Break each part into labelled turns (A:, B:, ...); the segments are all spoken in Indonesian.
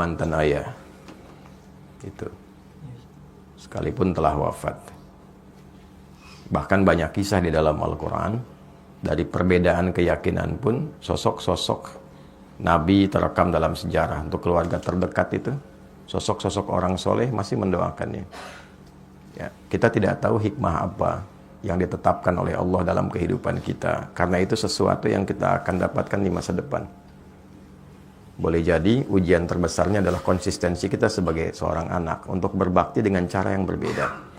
A: mantan ayah itu sekalipun telah wafat. Bahkan banyak kisah di dalam Al-Quran, dari perbedaan keyakinan pun sosok-sosok Nabi terekam dalam sejarah. Untuk keluarga terdekat itu, sosok-sosok orang soleh masih mendoakannya. Ya, kita tidak tahu hikmah apa yang ditetapkan oleh Allah dalam kehidupan kita, karena itu sesuatu yang kita akan dapatkan di masa depan. Boleh jadi ujian terbesarnya adalah konsistensi kita sebagai seorang anak untuk berbakti dengan cara yang berbeda.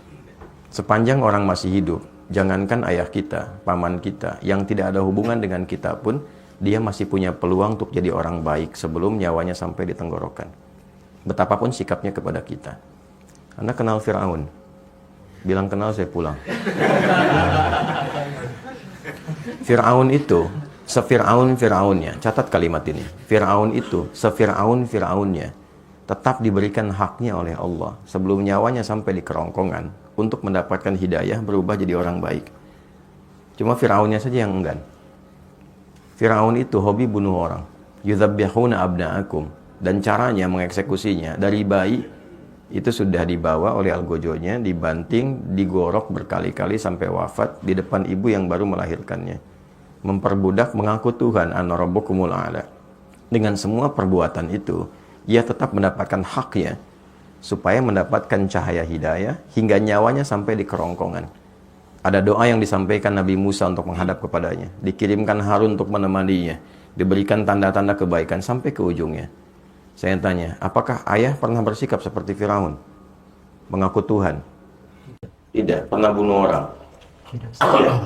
A: Sepanjang orang masih hidup, jangankan ayah kita, paman kita, yang tidak ada hubungan dengan kita pun, dia masih punya peluang untuk jadi orang baik sebelum nyawanya sampai di tenggorokan. Betapapun sikapnya kepada kita. Anda kenal Fir'aun? Bilang kenal, saya pulang. Fir'aun itu Fir'aunnya, catat kalimat ini. Fir'aun itu Fir'aunnya tetap diberikan haknya oleh Allah sebelum nyawanya sampai di kerongkongan untuk mendapatkan hidayah berubah jadi orang baik. Cuma Fir'aunnya saja yang enggan. Fir'aun itu hobi bunuh orang. Yudzabbihuna abna'akum, dan caranya mengeksekusinya dari bayi itu sudah dibawa oleh algojonya, dibanting, digorok berkali-kali sampai wafat di depan ibu yang baru melahirkannya. Memperbudak, mengaku Tuhan, ana rabbukumul a'la. Dengan semua perbuatan itu, ia tetap mendapatkan haknya supaya mendapatkan cahaya hidayah hingga nyawanya sampai di kerongkongan. Ada doa yang disampaikan Nabi Musa untuk menghadap kepadanya, dikirimkan Harun untuk menemaninya, diberikan tanda-tanda kebaikan sampai ke ujungnya. Saya tanya, apakah ayah pernah bersikap seperti Firaun? Mengaku Tuhan? Tidak. Pernah bunuh orang?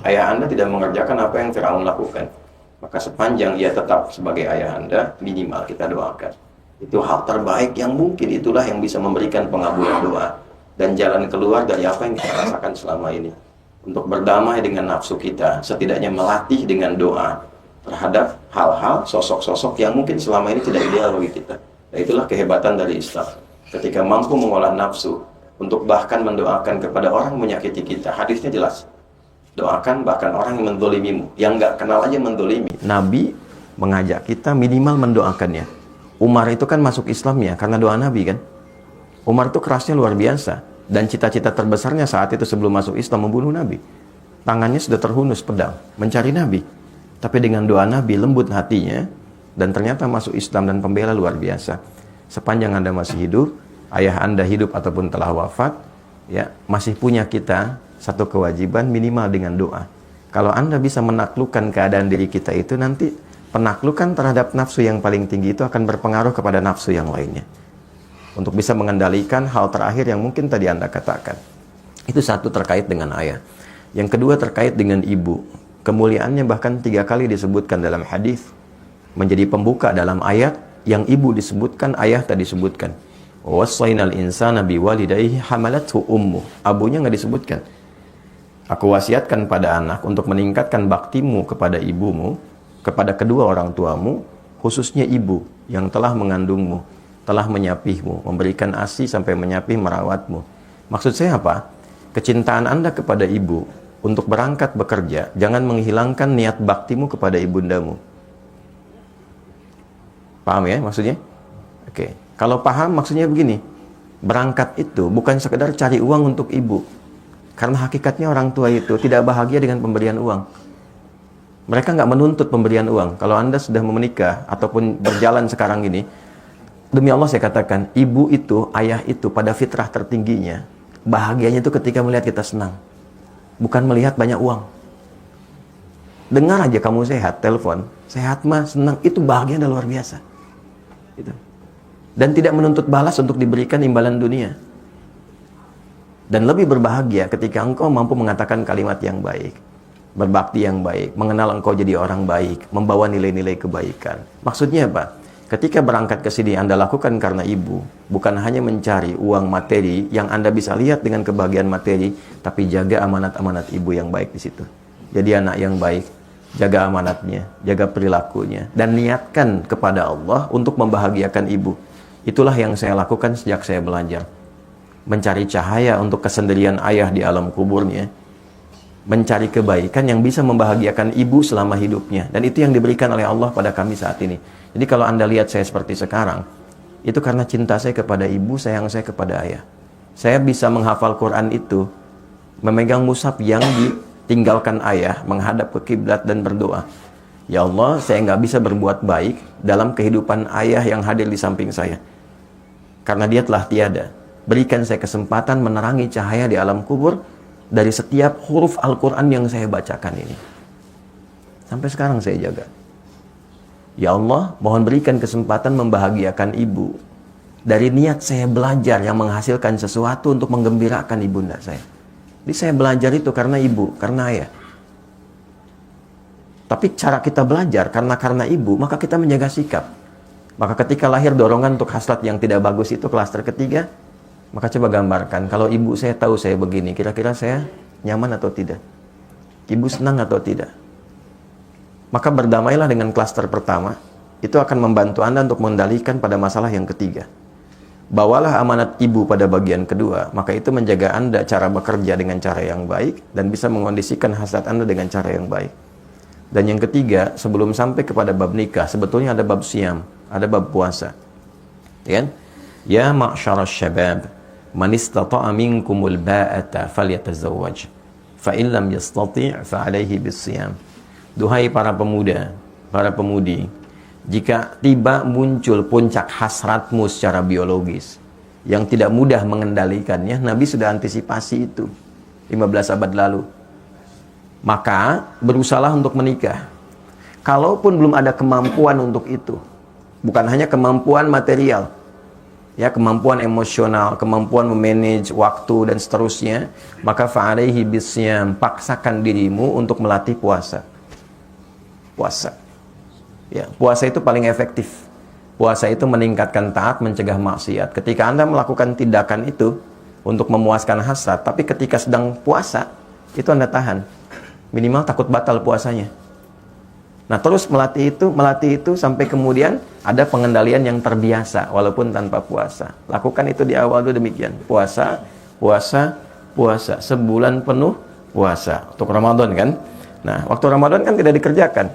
A: Ayah Anda tidak mengerjakan apa yang Firaun lakukan. Maka sepanjang ia tetap sebagai ayah Anda, minimal kita doakan. Itu hal terbaik yang mungkin, itulah yang bisa memberikan pengabulan doa dan jalan keluar dari apa yang kita rasakan selama ini. Untuk berdamai dengan nafsu kita, setidaknya melatih dengan doa terhadap hal-hal, sosok-sosok yang mungkin selama ini tidak ideal bagi kita. Dan itulah kehebatan dari Islam. Ketika mampu mengolah nafsu untuk bahkan mendoakan kepada orang menyakiti kita. Hadisnya jelas. Doakan bahkan orang yang mendolimimu, yang nggak kenal aja mendolimi. Nabi mengajak kita minimal mendoakannya. Umar itu kan masuk Islamnya karena doa Nabi kan. Umar itu kerasnya luar biasa, dan cita-cita terbesarnya saat itu sebelum masuk Islam membunuh Nabi. Tangannya sudah terhunus pedang mencari Nabi, tapi dengan doa Nabi lembut hatinya, dan ternyata masuk Islam dan pembela luar biasa. Sepanjang Anda masih hidup, ayah Anda hidup ataupun telah wafat, ya masih punya kita satu kewajiban minimal dengan doa. Kalau Anda bisa menaklukkan keadaan diri kita itu, nanti penaklukan terhadap nafsu yang paling tinggi itu akan berpengaruh kepada nafsu yang lainnya. Untuk bisa mengendalikan hal terakhir yang mungkin tadi Anda katakan. Itu satu terkait dengan ayah. Yang kedua terkait dengan ibu. Kemuliaannya bahkan 3 kali disebutkan dalam hadis. Menjadi pembuka dalam ayat yang ibu disebutkan, ayah tadi disebutkan. Wassaynal insana biwalidayhi hamalathu ummuh. Abunya nggak disebutkan. Aku wasiatkan pada anak untuk meningkatkan baktimu kepada ibumu, kepada kedua orang tuamu, khususnya ibu yang telah mengandungmu, telah menyapihmu, memberikan ASI sampai menyapih merawatmu. Maksud saya apa? Kecintaan Anda kepada ibu untuk berangkat bekerja, jangan menghilangkan niat baktimu kepada ibundamu. Paham ya maksudnya? Oke. Kalau paham maksudnya begini, berangkat itu bukan sekedar cari uang untuk ibu. Karena hakikatnya orang tua itu tidak bahagia dengan pemberian uang. Mereka nggak menuntut pemberian uang. Kalau Anda sudah menikah ataupun berjalan sekarang ini, demi Allah saya katakan, ibu itu, ayah itu pada fitrah tertingginya, bahagianya itu ketika melihat kita senang. Bukan melihat banyak uang. Dengar aja kamu sehat, telepon, sehat mah, senang, itu bahagia dan luar biasa. Itu. Dan tidak menuntut balas untuk diberikan imbalan dunia. Dan lebih berbahagia ketika engkau mampu mengatakan kalimat yang baik, berbakti yang baik, mengenal engkau jadi orang baik, membawa nilai-nilai kebaikan. Maksudnya apa? Ketika berangkat ke sini Anda lakukan karena ibu, bukan hanya mencari uang materi yang Anda bisa lihat dengan kebahagiaan materi, tapi jaga amanat-amanat ibu yang baik di situ. Jadi anak yang baik, jaga amanatnya, jaga perilakunya, dan niatkan kepada Allah untuk membahagiakan ibu. Itulah yang saya lakukan sejak saya belajar. Mencari cahaya untuk kesendirian ayah di alam kuburnya, mencari kebaikan yang bisa membahagiakan ibu selama hidupnya, dan itu yang diberikan oleh Allah pada kami saat ini. Jadi kalau Anda lihat saya seperti sekarang, itu karena cinta saya kepada ibu, sayang saya kepada ayah. Saya bisa menghafal Quran itu, memegang mushaf yang ditinggalkan ayah, menghadap ke kiblat dan berdoa. Ya Allah, saya nggak bisa berbuat baik dalam kehidupan ayah yang hadir di samping saya. Karena dia telah tiada. Berikan saya kesempatan menerangi cahaya di alam kubur dari setiap huruf Al-Quran yang saya bacakan ini. Sampai sekarang saya jaga. Ya Allah, mohon berikan kesempatan membahagiakan ibu. Dari niat saya belajar yang menghasilkan sesuatu untuk menggembirakan ibunda saya. Jadi saya belajar itu karena ibu, karena ayah. Tapi cara kita belajar karena ibu, maka kita menjaga sikap. Maka ketika lahir dorongan untuk hasrat yang tidak bagus itu klaster ketiga, maka coba gambarkan, kalau ibu saya tahu saya begini, kira-kira saya nyaman atau tidak? Ibu senang atau tidak? Maka berdamailah dengan klaster pertama, itu akan membantu Anda untuk mengendalikan pada masalah yang ketiga. Bawalah amanat ibu pada bagian kedua, maka itu menjaga Anda cara bekerja dengan cara yang baik, dan bisa mengondisikan hasrat Anda dengan cara yang baik. Dan yang ketiga, sebelum sampai kepada bab nikah, sebetulnya ada bab siam, ada bab puasa. Ya ma'syarasy syabab, man istata'a minkumul ba'ata falyatazawwaj, fa in lam yastati' fa 'alaihi bis-siyam. Duhai para pemuda, para pemudi, jika tiba muncul puncak hasratmu secara biologis yang tidak mudah mengendalikannya, Nabi sudah antisipasi itu 15 abad lalu. Maka berusahalah untuk menikah. Kalaupun belum ada kemampuan untuk itu, bukan hanya kemampuan material, ya, kemampuan emosional, kemampuan memanage waktu dan seterusnya, maka fa'alaihi bisyam, paksakan dirimu untuk melatih puasa. Puasa. Ya, puasa itu paling efektif. Puasa itu meningkatkan taat, mencegah maksiat. Ketika Anda melakukan tindakan itu untuk memuaskan hasrat, tapi ketika sedang puasa, itu Anda tahan. Minimal takut batal puasanya. Nah, terus melatih itu sampai kemudian ada pengendalian yang terbiasa walaupun tanpa puasa. Lakukan itu di awal dulu demikian. Puasa, puasa, puasa. Sebulan penuh puasa. Untuk Ramadan kan? Nah, waktu Ramadan kan tidak dikerjakan.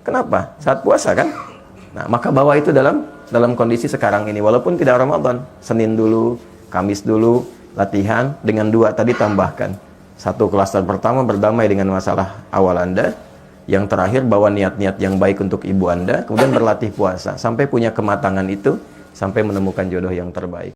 A: Kenapa? Saat puasa kan? Nah, maka bawa itu dalam kondisi sekarang ini. Walaupun tidak Ramadan, Senin dulu, Kamis dulu, latihan dengan 2 tadi tambahkan. 1 klaster pertama berdamai dengan masalah awal Anda. Yang terakhir bawa niat-niat yang baik untuk ibu Anda. Kemudian berlatih puasa. Sampai punya kematangan itu. Sampai menemukan jodoh yang terbaik.